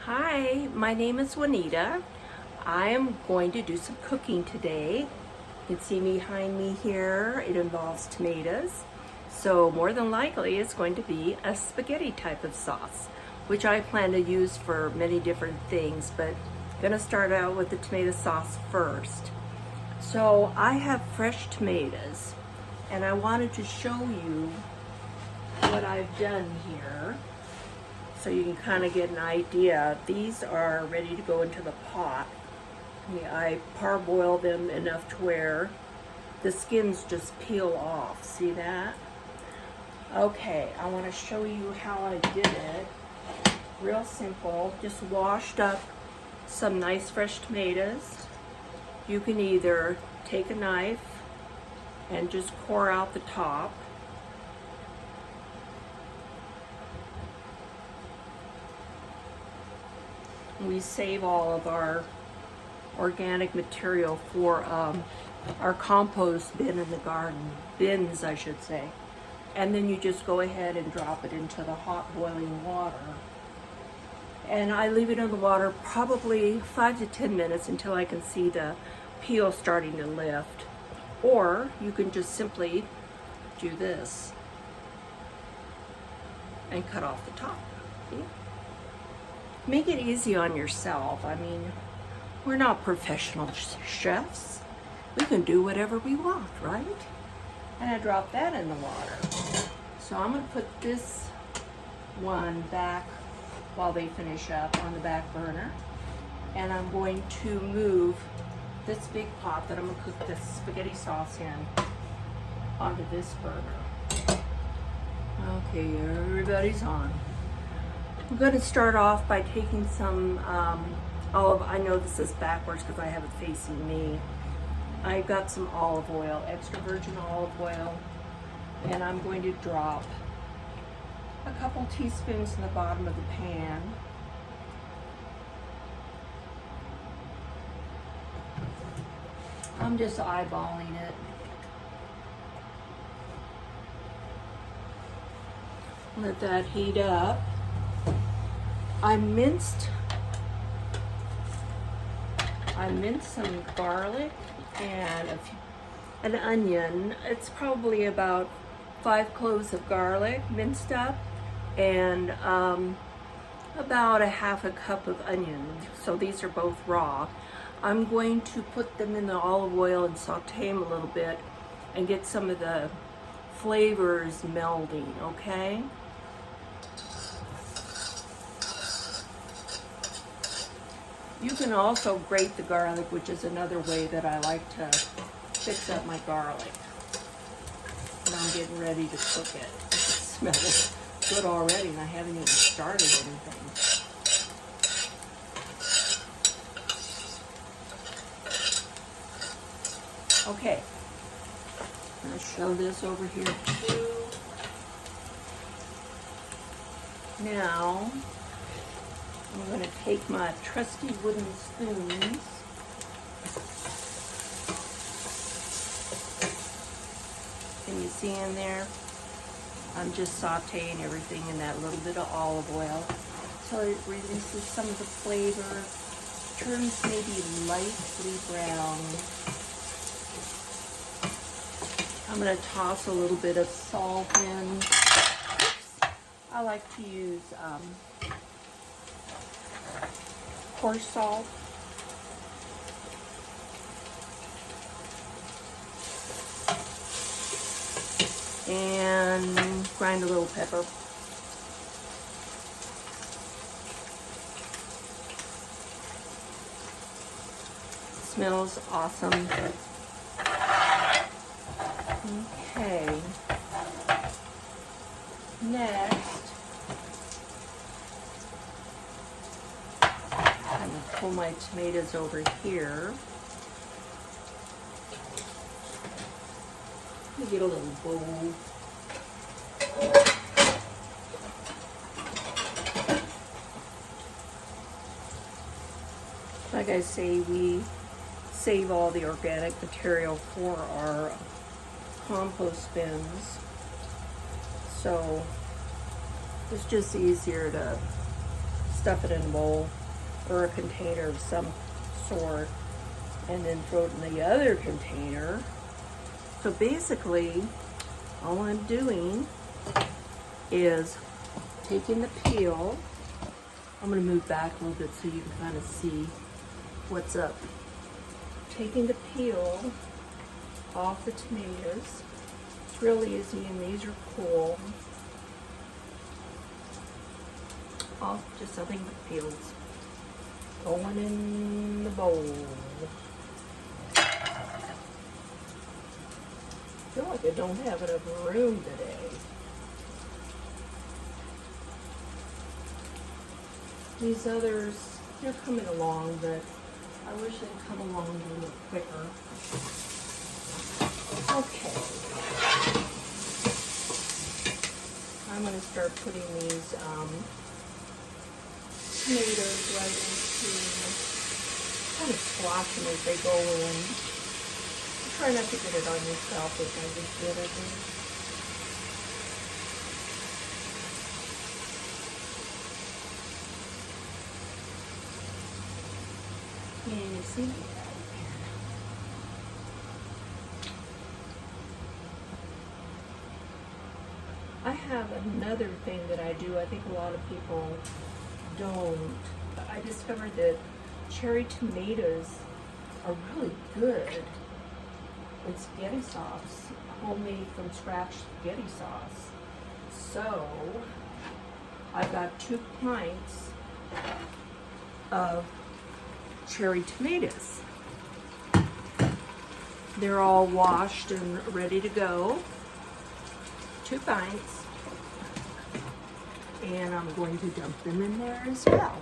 Hi, my name is Juanita. I am going to do some cooking today. You can see behind me here, it involves tomatoes. So more than likely it's going to be a spaghetti type of sauce, which I plan to use for many different things, but I'm gonna start out with the tomato sauce first. So I have fresh tomatoes and I wanted to show you what I've done here, so you can kind of get an idea. These are ready to go into the pot. I parboil them enough to where the skins just peel off. See that? Okay, I want to show you how I did it. Real simple. Just washed up some nice fresh tomatoes. You can either take a knife and just core out the top, we save all of our organic material for our compost bin in the garden, bins I should say. And then you just go ahead and drop it into the hot boiling water. And I leave it in the water probably 5 to 10 minutes until I can see the peel starting to lift. Or you can just simply do this and cut off the top. See? Make it easy on yourself. I mean, we're not professional chefs. We can do whatever we want, right? And I drop that in the water. So I'm gonna put this one back while they finish up on the back burner. And I'm going to move this big pot that I'm gonna cook this spaghetti sauce in onto this burner. Okay, everybody's on. I'm going to start off by taking some olive. I know this is backwards because I have it facing me. I got some olive oil, extra virgin olive oil, and I'm going to drop a couple teaspoons in the bottom of the pan. I'm just eyeballing it. Let that heat up. I minced some garlic and an onion. It's probably about 5 cloves of garlic minced up, and about a half a cup of onion. So these are both raw. I'm going to put them in the olive oil and saute them a little bit and get some of the flavors melding, okay? You can also grate the garlic, which is another way that I like to fix up my garlic. And I'm getting ready to cook it. It smells good already, and I haven't even started anything. Okay, I'm going to show this over here too. Now, I'm going to take my trusty wooden spoons can you see in there? I'm just sauteing everything in that little bit of olive oil so it releases some of the flavor, turns maybe lightly brown. I'm going to toss a little bit of salt in. Oops. I like to use coarse salt. And grind a little pepper. Smells awesome. Okay. Next, I'm going to pull my tomatoes over here. Let me get a little bowl. Like I say, we save all the organic material for our compost bins. So it's just easier to stuff it in a bowl or a container of some sort, and then throw it in the other container. So basically, all I'm doing is taking the peel. I'm going to move back a little bit so you can kind of see what's up. Taking the peel off the tomatoes. It's real easy, and these are cool. Off just something the peels. Going in the bowl. I feel like I don't have enough room today. These others, they're coming along, but I wish they'd come along a little quicker. Okay. I'm going to start putting these tomatoes right into, kind of squash them as they go in. Try not to get it on yourself, which I just did, I think. Can you see that? I have another thing that I do. I think a lot of people don't. I discovered that cherry tomatoes are really good in spaghetti sauce, homemade from scratch spaghetti sauce. So I've got 2 pints of cherry tomatoes. They're all washed and ready to go. 2 pints. And I'm going to dump them in there as well.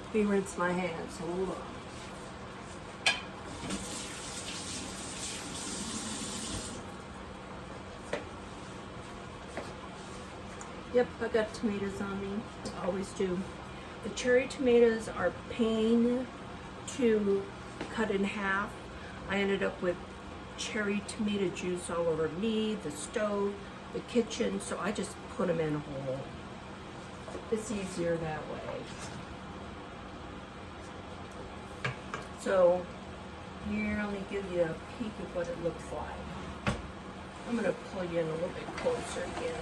Let me rinse my hands. Hold on. Yep, I got tomatoes on me. I always do. The cherry tomatoes are pain to cut in half. I ended up with cherry tomato juice all over me, the stove, the kitchen, so I just put them in whole. It's easier that way. So here, let me give you a peek of what it looks like. I'm going to pull you in a little bit closer again.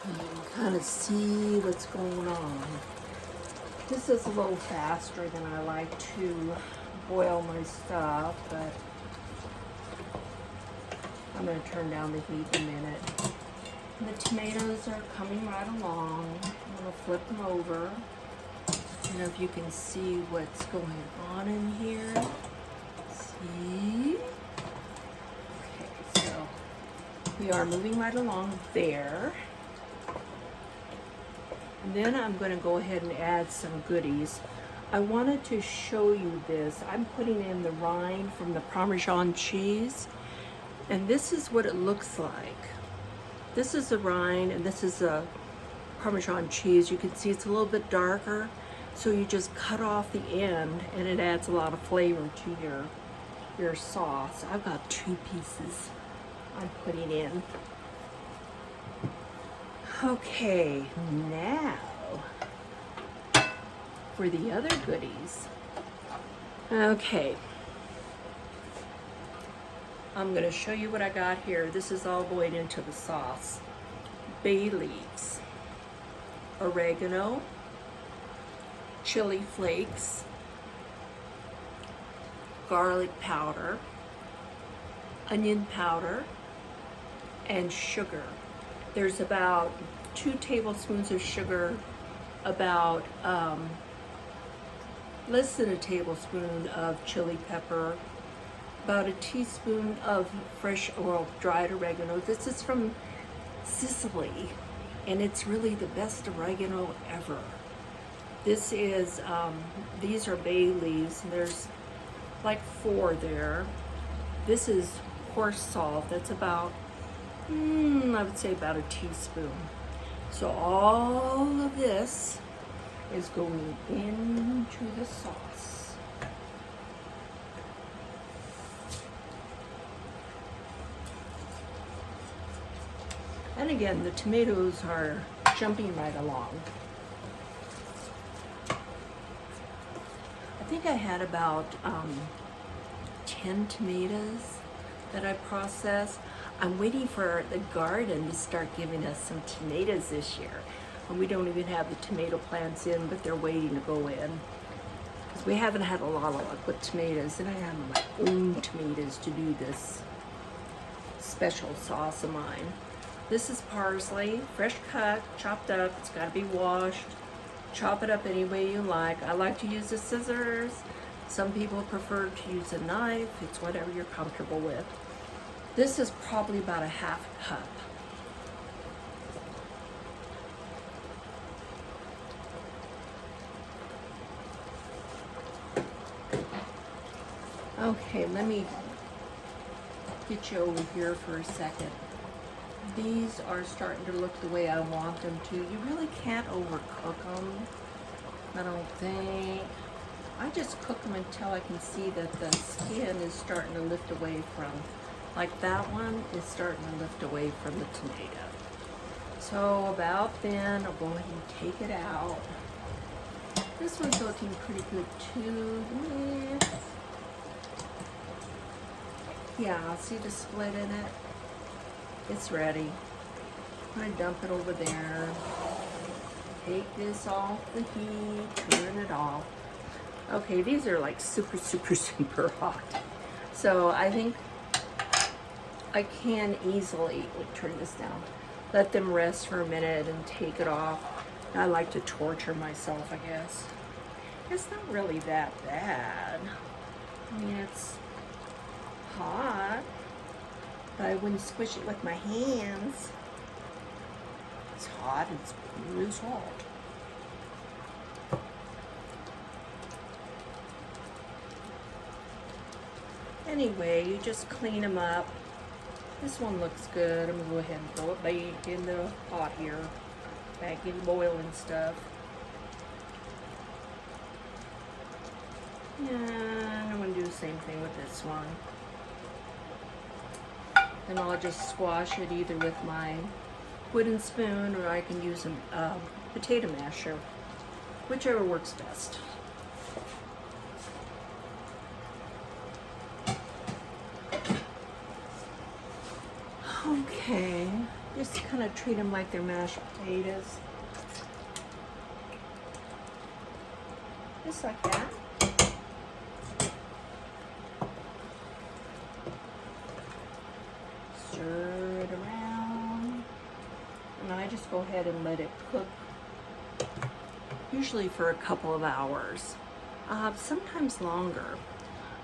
You can kind of see what's going on. This is a little faster than I like to boil my stuff, but I'm going to turn down the heat in a minute. And the tomatoes are coming right along. I'm going to flip them over. I don't know if you can see what's going on in here. See? Okay, so we are moving right along there. And then I'm going to go ahead and add some goodies. I wanted to show you this. I'm putting in the rind from the Parmesan cheese, and this is what it looks like. This is the rind, and this is a Parmesan cheese. You can see it's a little bit darker, so you just cut off the end, and it adds a lot of flavor to your sauce. I've got 2 pieces I'm putting in. Okay, now for the other goodies. Okay, I'm going to show you what I got here. This is all going into the sauce. Bay leaves, oregano, chili flakes, garlic powder, onion powder, and sugar. There's about 2 tablespoons of sugar, about less than a tablespoon of chili pepper, about a teaspoon of fresh or dried oregano. This is from Sicily, and it's really the best oregano ever. This is, these are bay leaves, and there's like 4 there. This is coarse salt. That's about, I would say about a teaspoon. So all of this is going into the sauce. And again, the tomatoes are jumping right along. I think I had about 10 tomatoes that I processed. I'm waiting for the garden to start giving us some tomatoes this year. And we don't even have the tomato plants in, but they're waiting to go in. Because we haven't had a lot of luck with tomatoes, and I have my own tomatoes to do this special sauce of mine. This is parsley, fresh cut, chopped up. It's got to be washed. Chop it up any way you like. I like to use the scissors. Some people prefer to use a knife. It's whatever you're comfortable with. This is probably about a half cup. Okay, let me get you over here for a second. These are starting to look the way I want them to. You really can't overcook them, I don't think. I just cook them until I can see that the skin is starting to lift away from, like that one is starting to lift away from the tomato. So about then, I'll go ahead and take it out. This one's looking pretty good too. Yeah, see the split in it? It's ready. I'm gonna dump it over there. Take this off the heat, turn it off. Okay, these are like super, super, super hot. So I think I can easily, turn this down, let them rest for a minute and take it off. I like to torture myself, I guess. It's not really that bad. I mean, it's hot, but I wouldn't squish it with my hands. It's hot, it's really salt. Anyway, you just clean them up. This one looks good. I'm gonna go ahead and throw it back in the pot here, back in boiling stuff. And I'm gonna do the same thing with this one. And I'll just squash it either with my wooden spoon, or I can use a potato masher, whichever works best. Okay, just kind of treat them like they're mashed potatoes. Just like that. Stir it around. And I just go ahead and let it cook, usually for a couple of hours, sometimes longer.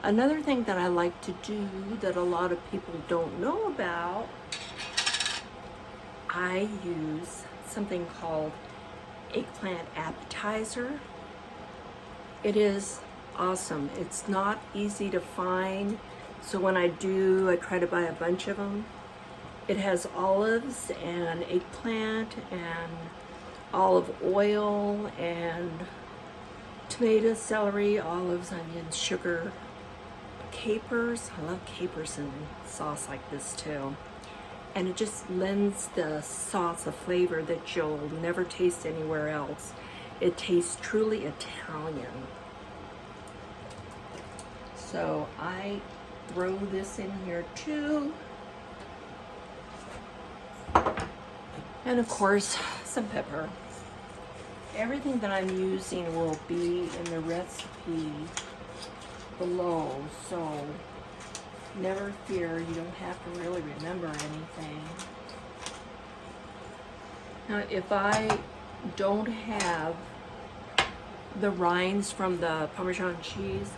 Another thing that I like to do that a lot of people don't know about, I use something called Eggplant Appetizer. It is awesome. It's not easy to find, so when I do, I try to buy a bunch of them. It has olives and eggplant and olive oil and tomato, celery, olives, onions, sugar, capers. I love capers in sauce like this too. And it just lends the sauce a flavor that you'll never taste anywhere else. It tastes truly Italian. So I throw this in here too. And of course, some pepper. Everything that I'm using will be in the recipe below, so never fear, you don't have to really remember anything. Now, if I don't have the rinds from the Parmesan cheese,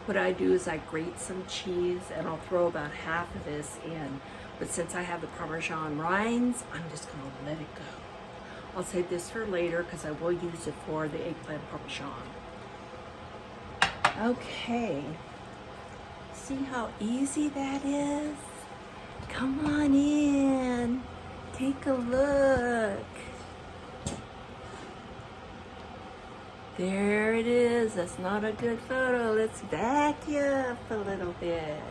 what I do is I grate some cheese and I'll throw about half of this in. But since I have the Parmesan rinds, I'm just gonna let it go. I'll save this for later because I will use it for the eggplant Parmesan. Okay. See how easy that is? Come on in. Take a look. There it is. That's not a good photo. Let's back you up a little bit.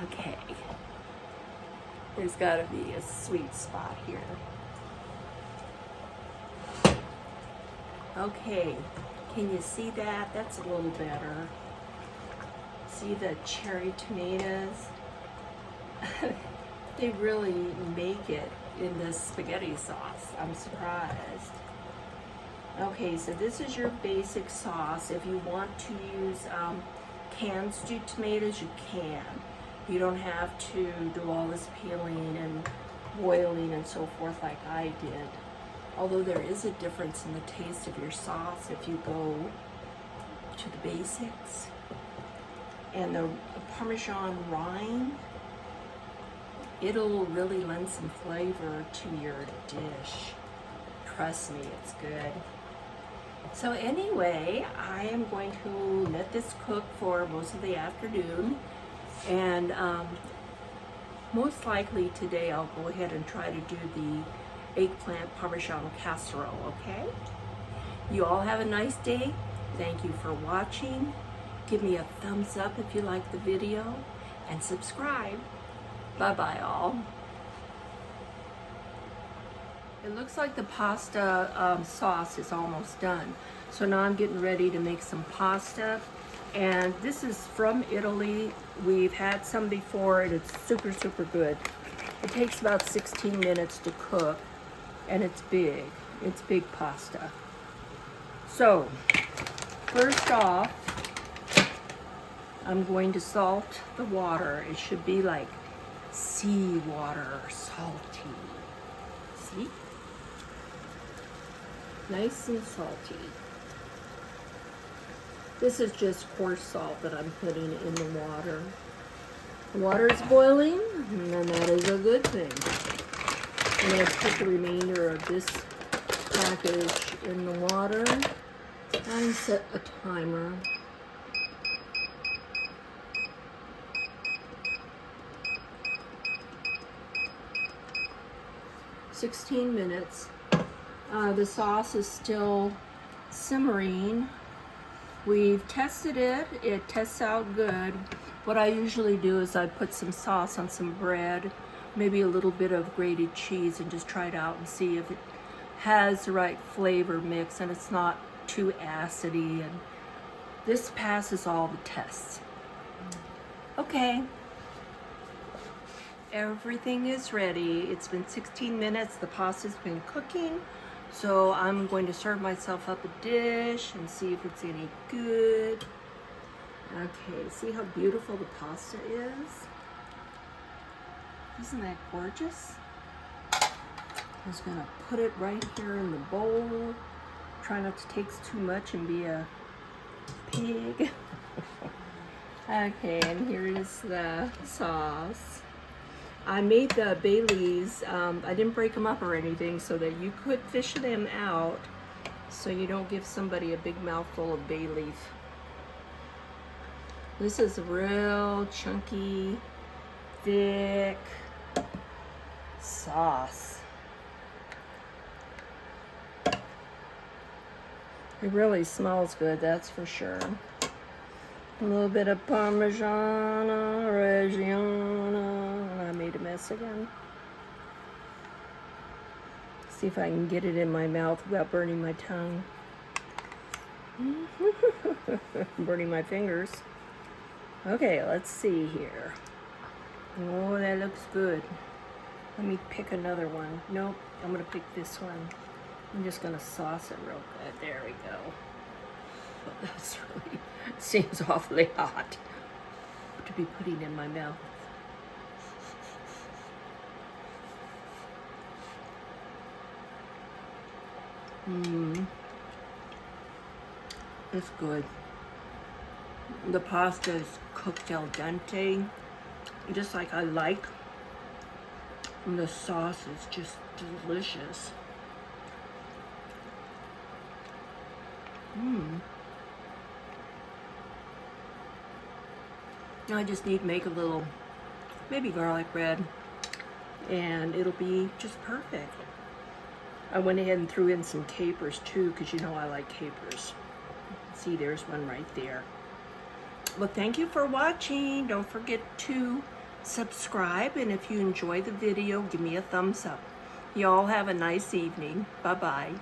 Okay. There's got to be a sweet spot here. Okay, can you see that? That's a little better. See the cherry tomatoes? They really make it in this spaghetti sauce. I'm surprised. Okay, so this is your basic sauce. If you want to use canned stewed tomatoes, you can. You don't have to do all this peeling and boiling and so forth like I did. Although there is a difference in the taste of your sauce if you go to the basics. And the Parmesan rind, it'll really lend some flavor to your dish. Trust me, it's good. So anyway, I am going to let this cook for most of the afternoon. And most likely today I'll go ahead and try to do the eggplant Parmesan casserole, okay? You all have a nice day. Thank you for watching. Give me a thumbs up if you like the video and subscribe. Bye-bye all. It looks like the pasta sauce is almost done. So now I'm getting ready to make some pasta. And this is from Italy. We've had some before and it's super, super good. It takes about 16 minutes to cook and it's big. It's big pasta. So, first off, I'm going to salt the water. It should be like sea water, salty. See? Nice and salty. This is just coarse salt that I'm putting in the water. The water is boiling, and then that is a good thing. I'm going to put the remainder of this package in the water and set a timer. "16 minutes. The sauce is still simmering. We've tested it. It tests out good. What I usually do is I put some sauce on some bread, maybe a little bit of grated cheese, and just try it out and see if it has the right flavor mix and it's not too acidy. And this passes all the tests. Okay. Everything is ready. It's been 16 minutes. The pasta's been cooking. So I'm going to serve myself up a dish and see if it's any good. Okay, see how beautiful the pasta is? Isn't that gorgeous? I'm just gonna put it right here in the bowl. Try not to take too much and be a pig. Okay, and here is the sauce. I made the bay leaves, I didn't break them up or anything so that you could fish them out so you don't give somebody a big mouthful of bay leaf. This is real chunky, thick sauce. It really smells good, that's for sure. A little bit of Parmesan Reggiano, and I made a mess again. See if I can get it in my mouth without burning my tongue. Burning my fingers. Okay, let's see here. Oh, that looks good. Let me pick another one. Nope, I'm gonna pick this one. I'm just gonna sauce it real good. There we go. Oh, that's really seems awfully hot to be putting in my mouth. It's good. The pasta is cooked al dente, just like I like. And the sauce is just delicious. Now I just need to make a little, maybe garlic bread, and it'll be just perfect. I went ahead and threw in some capers too, because you know I like capers. See, there's one right there. Well, thank you for watching. Don't forget to subscribe, and if you enjoy the video, give me a thumbs up. You all have a nice evening. Bye-bye.